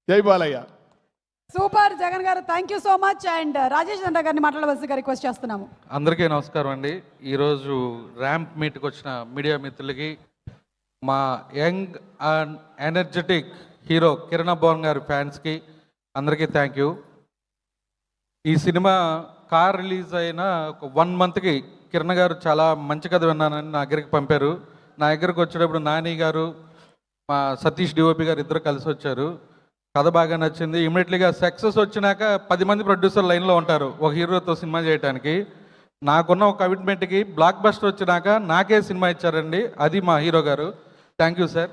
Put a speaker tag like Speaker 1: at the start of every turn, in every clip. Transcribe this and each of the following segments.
Speaker 1: జై Balayya.
Speaker 2: Super Jagan garu, thank you so much. And Rajesh Chandra గారిని మాట్లాడవలసిగా రిక్వెస్ట్ చేస్తున్నాము.
Speaker 3: అందరికీ నమస్కారం అండి. ఈరోజు ర్యాంప్ మీట్కి వచ్చిన మీడియా మిత్రులకి, మా young and energetic hero Kiran అబ్బోన్ గారి ఫ్యాన్స్కి అందరికీ థ్యాంక్ యూ. ఈ సినిమా కార్ రిలీజ్ అయిన ఒక 1 మంత్కి కిరణ్ గారు చాలా మంచి కథ విన్నానని నా దగ్గరికి పంపారు. నా దగ్గరికి వచ్చేటప్పుడు నాని గారు, మా సతీష్ డిఓపి గారు ఇద్దరు కలిసి వచ్చారు. కథ బాగా నచ్చింది. ఇమీడియట్లీగా సక్సెస్ వచ్చినాక 10 మంది ప్రొడ్యూసర్ లైన్లో ఉంటారు ఒక హీరోతో సినిమా చేయడానికి. నాకున్న ఒక కమిట్మెంట్కి బ్లాక్ బస్టర్ వచ్చినాక నాకే సినిమా ఇచ్చారండి, అది మా హీరో గారు. Thank you sir.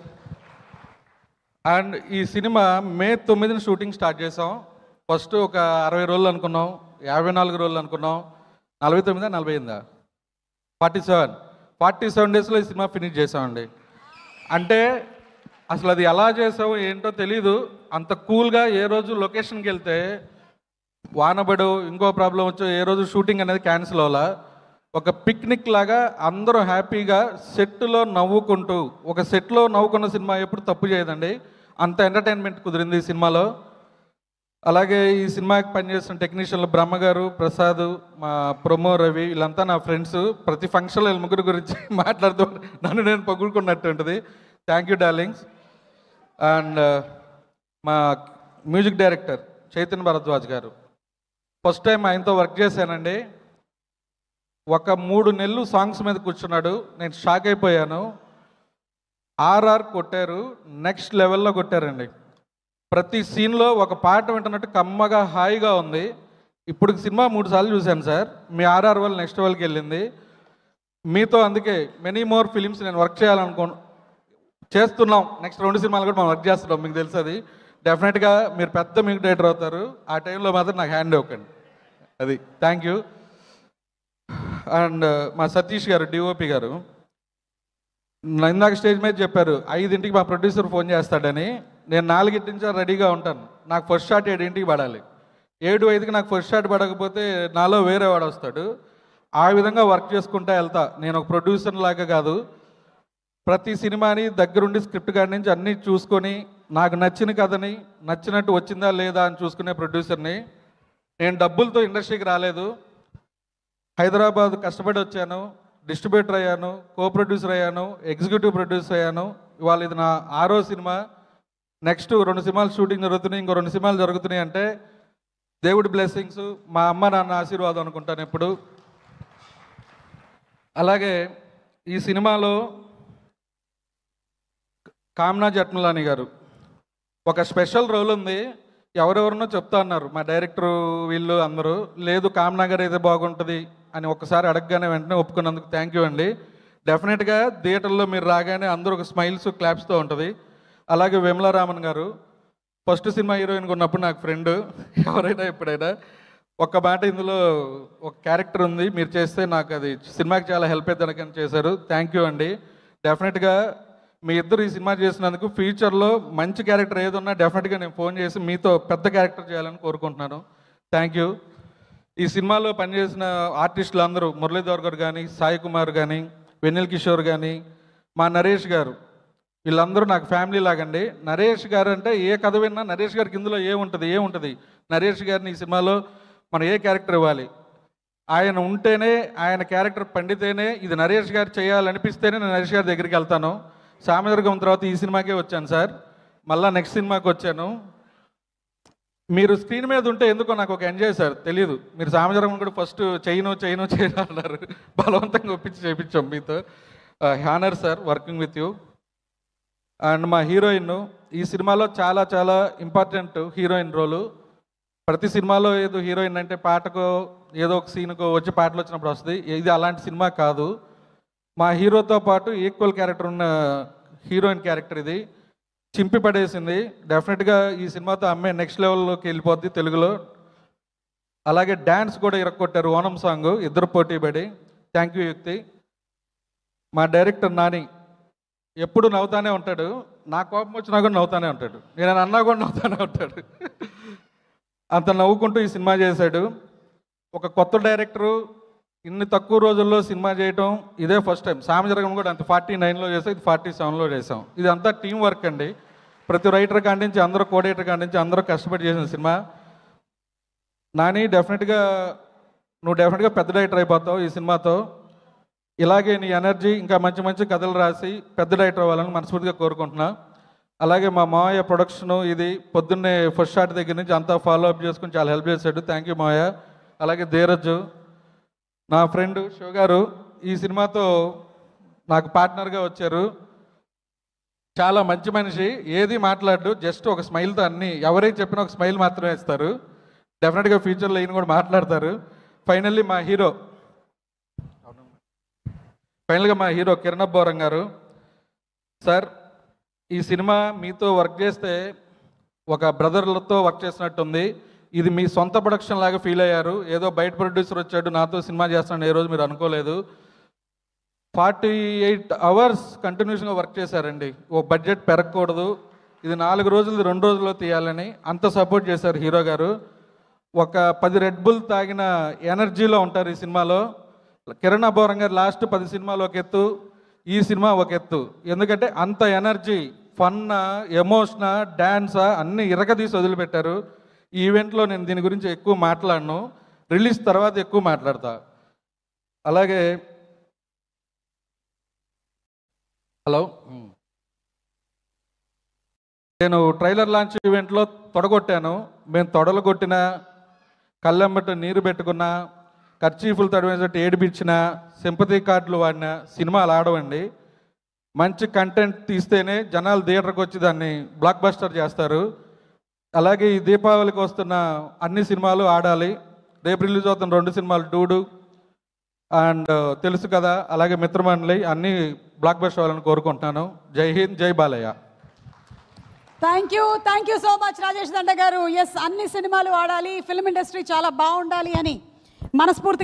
Speaker 3: అండ్ ఈ సినిమా మే 9న షూటింగ్ స్టార్ట్ చేసాం. ఫస్ట్ ఒక 60 రోజులు అనుకున్నాం, 54 రోజులు అనుకున్నాం, 49 48 47 డేస్లో ఈ సినిమా ఫినిష్ చేసామండి. అంటే అసలు అది ఎలా చేసావు ఏంటో తెలీదు. అంత కూల్గా ఏ రోజు లొకేషన్కి వెళ్తే వానబడు ఇంకో ప్రాబ్లం వచ్చో ఏ రోజు షూటింగ్ అనేది క్యాన్సిల్ అవ్వాలా. ఒక పిక్నిక్ లాగా అందరూ హ్యాపీగా సెట్లో నవ్వుకుంటూ, ఒక సెట్లో నవ్వుకున్న సినిమా ఎప్పుడు తప్పు చేయదండి. అంత ఎంటర్టైన్మెంట్ కుదిరింది ఈ సినిమాలో. అలాగే ఈ సినిమాకి పనిచేసిన టెక్నీషియన్లు బ్రహ్మ గారు, ప్రసాద్, మా ప్రొమో రవి, వీళ్ళంతా నా ఫ్రెండ్స్. ప్రతి ఫంక్షన్లో వీళ్ళ ముగ్గురు గురించి మాట్లాడుతూ నన్ను నేను పగులుకున్నట్టు ఉంటుంది. Thank you darlings. అండ్ మా మ్యూజిక్ డైరెక్టర్ చైతన్య భరద్వాజ్ గారు, ఫస్ట్ టైం ఆయనతో వర్క్ చేశానండి. ఒక 3 నెలలు సాంగ్స్ మీద కూర్చున్నాడు. నేను షాక్ అయిపోయాను. ఆర్ఆర్ కొట్టారు, నెక్స్ట్ లెవెల్లో కొట్టారండి. ప్రతి సీన్లో ఒక పాట వింటున్నట్టు కమ్మగా హాయిగా ఉంది. ఇప్పుడు సినిమా 3 సార్లు చూశాను సార్. మీ ఆర్ఆర్ వల్ల నెక్స్ట్ లెవెల్కి వెళ్ళింది. మీతో అందుకే మెనీ మోర్ ఫిలిమ్స్ నేను వర్క్ చేస్తున్నాం. నెక్స్ట్ 2 సినిమాలు కూడా మనం వర్క్ చేస్తున్నాం, మీకు తెలుసు అది. డెఫినెట్గా మీరు పెద్ద మ్యూజిక్ డైరెక్టర్ అవుతారు. ఆ టైంలో మాత్రం నాకు హ్యాండ్ ఇవ్వకండి. అది థ్యాంక్ యూ. అండ్ మా సతీష్ గారు డిఓపి గారు ఇందాక స్టేజ్ మీద చెప్పారు 5ంటికి మా ప్రొడ్యూసర్ ఫోన్ చేస్తాడని. నేను 4 నుంచి రెడీగా ఉంటాను. నాకు ఫస్ట్ షాట్ 7ంటికి పడాలి. 7:05కి నాకు ఫస్ట్ షాట్ పడకపోతే నాలో వేరే వాడు వస్తాడు. ఆ విధంగా వర్క్ చేసుకుంటా వెళ్తా. నేను ఒక ప్రొడ్యూసర్ లాగా కాదు, ప్రతి సినిమాని దగ్గరుండి స్క్రిప్ట్ కాడి నుంచి అన్నీ చూసుకొని నాకు నచ్చిన కథని నచ్చినట్టు వచ్చిందా లేదా అని చూసుకునే ప్రొడ్యూసర్ని. నేను డబ్బులతో ఇండస్ట్రీకి రాలేదు. హైదరాబాద్ కష్టపడి వచ్చాను, డిస్ట్రిబ్యూటర్ అయ్యాను, కో ప్రొడ్యూసర్ అయ్యాను, ఎగ్జిక్యూటివ్ ప్రొడ్యూసర్ అయ్యాను. ఇవాళ ఇది నా 6వ సినిమా. నెక్స్ట్ 2 సినిమాలు షూటింగ్ జరుగుతున్నాయి, ఇంకో 2 సినిమాలు జరుగుతున్నాయి. అంటే దేవుడి బ్లెస్సింగ్స్, మా అమ్మ నాన్న ఆశీర్వాదం అనుకుంటాను ఎప్పుడు. అలాగే ఈ సినిమాలో కామ్నా జట్మలాని గారు ఒక స్పెషల్ రోల్ ఉంది. ఎవరెవరినో చెప్తా అన్నారు మా డైరెక్టరు వీళ్ళు అందరూ. లేదు కామ్నా గారు అయితే బాగుంటుంది అని ఒక్కసారి అడగగానే వెంటనే ఒప్పుకున్నందుకు థ్యాంక్ యూ అండి. డెఫినెట్గా థియేటర్లో మీరు రాగానే అందరూ ఒక స్మైల్స్ క్లాప్స్తో ఉంటుంది. అలాగే విమలారామన్ గారు ఫస్ట్ సినిమా హీరోయిన్గా ఉన్నప్పుడు నాకు ఫ్రెండ్. ఎవరైనా ఎప్పుడైనా ఒక్క మాట, ఇందులో ఒక క్యారెక్టర్ ఉంది మీరు చేస్తే నాకు అది సినిమాకి చాలా హెల్ప్ అవుతుందని చేశారు. థ్యాంక్ యూ అండి. డెఫినెట్గా మీ ఇద్దరు ఈ సినిమా చేసినందుకు ఫ్యూచర్లో మంచి క్యారెక్టర్ ఏది ఉన్నా డెఫినెట్గా నేను ఫోన్ చేసి మీతో పెద్ద క్యారెక్టర్ చేయాలని కోరుకుంటున్నాను. Thank you. ఈ సినిమాలో పనిచేసిన ఆర్టిస్టులు అందరూ మురళీధర్ గారు కానీ, సాయి కుమార్ కానీ, వెన్నెల్ కిషోర్ కానీ, మా నరేష్ గారు, వీళ్ళందరూ నాకు ఫ్యామిలీ లాగండి. నరేష్ గారు అంటే ఏ కథ విన్నా నరేష్ గారికి ఇందులో ఏముంటుంది. నరేష్ గారిని ఈ సినిమాలో మనం ఏ క్యారెక్టర్ ఇవ్వాలి, ఆయన ఉంటేనే, ఆయన క్యారెక్టర్ పండితేనే, ఇది నరేష్ గారు చేయాలనిపిస్తేనే నేను నరేష్ గారి దగ్గరికి వెళ్తాను. సామదుర్గం తర్వాత ఈ సినిమాకే వచ్చాను సార్, మళ్ళీ నెక్స్ట్ సినిమాకి వచ్చాను. మీరు స్క్రీన్ మీద ఉంటే ఎందుకో నాకు ఒక ఎంజాయ్ సార్, తెలీదు. మీరు సామదుర్గం కూడా ఫస్ట్ చేయను అన్నారు, బలవంతంగా ఒప్పించి చేయించాం మీతో. Honour sir working with you. And మా హీరోయిన్ ఈ సినిమాలో చాలా చాలా ఇంపార్టెంట్ హీరోయిన్ రోలు. ప్రతి సినిమాలో ఏదో హీరోయిన్ అంటే పాటకో ఏదో ఒక సీన్కో వచ్చి పాటలు వచ్చినప్పుడు వస్తుంది. ఇది అలాంటి సినిమా కాదు. మా హీరోతో పాటు ఈక్వల్ క్యారెక్టర్ ఉన్న హీరోయిన్ క్యారెక్టర్ ఇది. చింపి పడేసింది. డెఫినెట్గా ఈ సినిమాతో అమ్మాయి నెక్స్ట్ లెవెల్లోకి వెళ్ళిపోద్ది తెలుగులో. అలాగే డ్యాన్స్ కూడా ఇరక్కొట్టారు, ఓనం సాంగ్, ఇద్దరు పోటీ పడి. థ్యాంక్ యూ యుక్తి. మా డైరెక్టర్ నాని ఎప్పుడు నవ్వుతానే ఉంటాడు. నా కోపం వచ్చినా కూడా నవ్వుతానే ఉంటాడు, నేను అన్నా కూడా నవ్వుతానే ఉంటాడు. అంత నవ్వుకుంటూ ఈ సినిమా చేశాడు. ఒక కొత్త డైరెక్టరు ఇన్ని తక్కువ రోజుల్లో సినిమా చేయటం ఇదే ఫస్ట్ టైం. సామజరగం కూడా అంత 49లో చేసాం, ఇది 47లో చేసాం. ఇదంతా టీం వర్క్ అండి. ప్రతి రైటర్ కాడించి అందరూ కోడేటర్ కాడించి అందరూ కష్టపడి చేసిన సినిమా. నాని నువ్వు డెఫినెట్గా పెద్ద డైరెక్టర్ అయిపోతావు ఈ సినిమాతో. ఇలాగే నీ ఎనర్జీ ఇంకా మంచి మంచి కథలు రాసి పెద్ద డైరెక్టర్ అవ్వాలని మనస్ఫూర్తిగా కోరుకుంటున్నా. అలాగే మా మావయ్య ప్రొడక్షను ఇది పొద్దున్నే ఫస్ట్ షాట్ దగ్గర నుంచి అంతా ఫాలో అప్ చేసుకుని చాలా హెల్ప్ చేశాడు. థ్యాంక్ యూ మావయ్య. అలాగే ధీరజ్ నా ఫ్రెండ్ షో గారు ఈ సినిమాతో నాకు పార్ట్నర్గా వచ్చారు. చాలా మంచి మనిషి, ఏది మాట్లాడు, జస్ట్ ఒక స్మైల్తో అన్నీ ఎవరైతే చెప్పినా ఒక స్మైల్ మాత్రమే ఇస్తారు. డెఫినెట్గా ఫ్యూచర్లో ఈయన కూడా మాట్లాడతారు. ఫైనల్గా మా హీరో కిరణ్ బోరం గారు. సార్, ఈ సినిమా మీతో వర్క్ చేస్తే ఒక బ్రదర్లతో వర్క్ చేసినట్టుంది. ఇది మీ సొంత ప్రొడక్షన్ లాగా ఫీల్ అయ్యారు. ఏదో బయట ప్రొడ్యూసర్ వచ్చాడు నాతో సినిమా చేస్తున్నాడు ఏ రోజు మీరు అనుకోలేదు. 48 hours కంటిన్యూషన్గా వర్క్ చేశారండి. ఓ బడ్జెట్ పెరగకూడదు, ఇది 4 రోజులు 2 రోజుల్లో తీయాలని అంత సపోర్ట్ చేశారు హీరో గారు. ఒక 10 రెడ్ బుల్ తాగిన ఎనర్జీలో ఉంటారు ఈ సినిమాలో. కిరణ్ అబ్బోరం గారు లాస్ట్ 10 సినిమాలు ఒక ఎత్తు, ఈ సినిమా ఒక ఎత్తు. ఎందుకంటే అంత ఎనర్జీ, ఫన్, ఎమోషన్, డ్యాన్స్ అన్నీ ఇరగదీసి వదిలిపెట్టారు. ఈ ఈవెంట్లో నేను దీని గురించి ఎక్కువ మాట్లాడను, రిలీజ్ తర్వాత ఎక్కువ మాట్లాడతా. అలాగే హలో, నేను ట్రైలర్ లాంచ్ ఈవెంట్లో తొడగొట్టాను. మేము తొడలు కొట్టిన, కళ్ళెంబట నీరు పెట్టుకున్న, కర్చీఫులు తడివేసినట్టు ఏడిపించిన, సింపతి కార్డులు వాడిన సినిమాలు ఆడవండి. మంచి కంటెంట్ తీస్తేనే జనాలు థియేటర్కి వచ్చి దాన్ని బ్లాక్ బస్టర్ చేస్తారు. అలాగే ఈ దీపావళికి వస్తున్న అన్ని సినిమాలు ఆడాలి. రేపు రిలీజ్ అవుతున్న 2 సినిమాలు డూడు అండ్ తెలుసు కదా, అలాగే మిత్రమండలి అన్నీ బ్లాక్ బస్టర్ అవ్వాలని కోరుకుంటున్నాను. జై హింద్, జై Balayya.
Speaker 2: Thank you so much Rajesh దండ గారు. ఎస్, అన్ని సినిమాలు ఆడాలి, ఫిల్మ్ ఇండస్ట్రీ చాలా బాగుండాలి అని మనస్ఫూర్తిగా